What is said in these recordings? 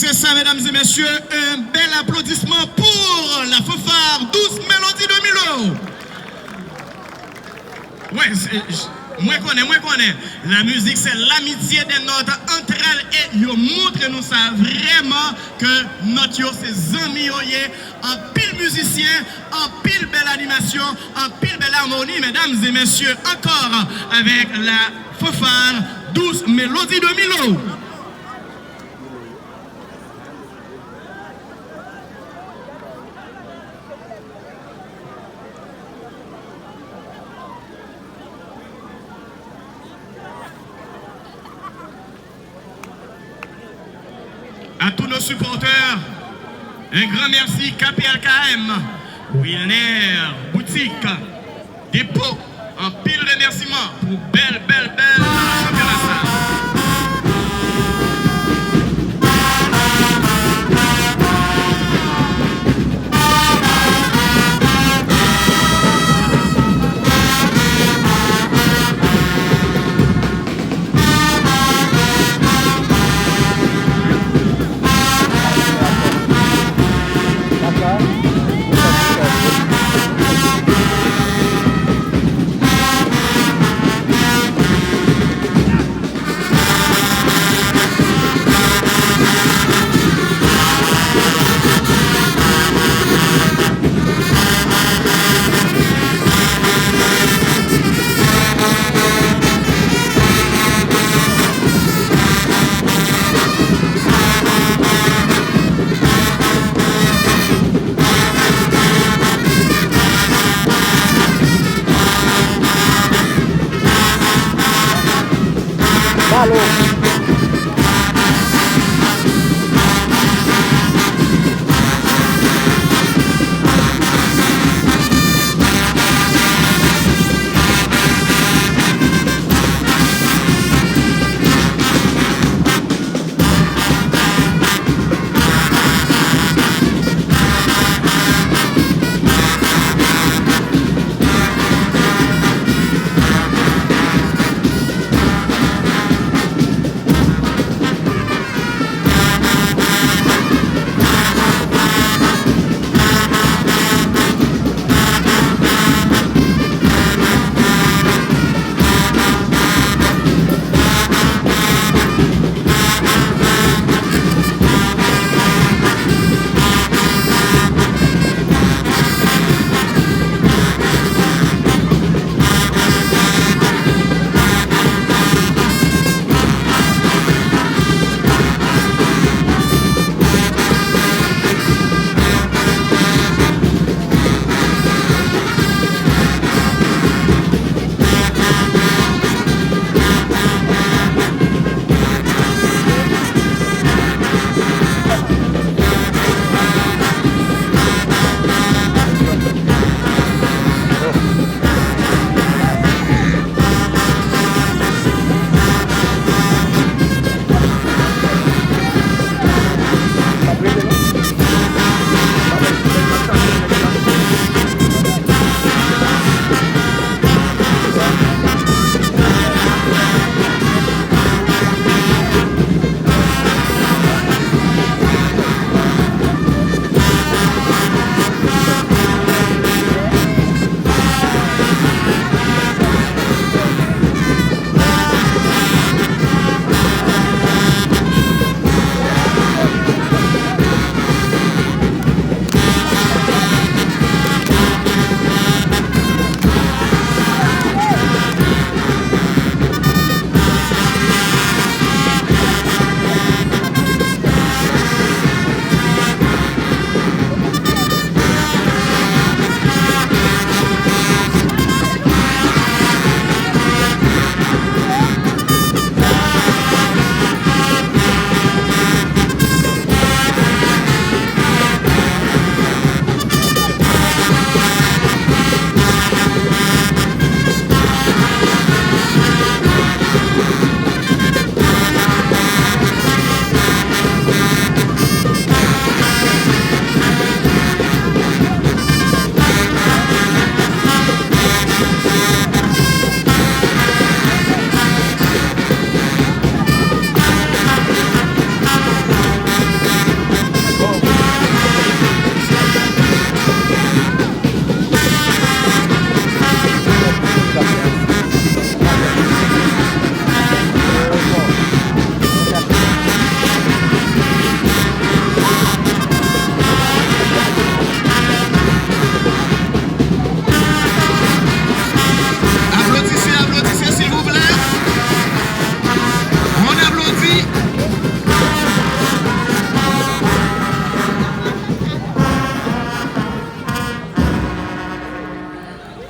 c'est ça, mesdames et messieurs, un bel applaudissement pour la fanfare douce Mélodie de Milot. Ouais, moi connais. La musique, c'est l'amitié des notes entre elles et yo montre nous ça vraiment que notre yo, c'est amis en pile musicien, en pile belle animation, en pile belle harmonie, mesdames et messieurs, encore avec la fanfare douce Mélodie de Milot. À tous nos supporters, un grand merci KPLKM, Wilner, Boutique, Dépôt, un pile remerciement pour belle championnat salle.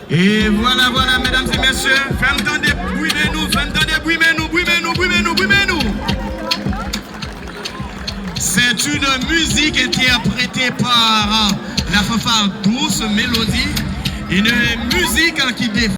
Et voilà, voilà, mesdames et messieurs, faites entendre bruit de nous, faites entendre bruit de nous, bruit de nous, bruit de nous, bruit de nous. C'est une musique interprétée par la fanfare douce, Mélodie, une musique qui défend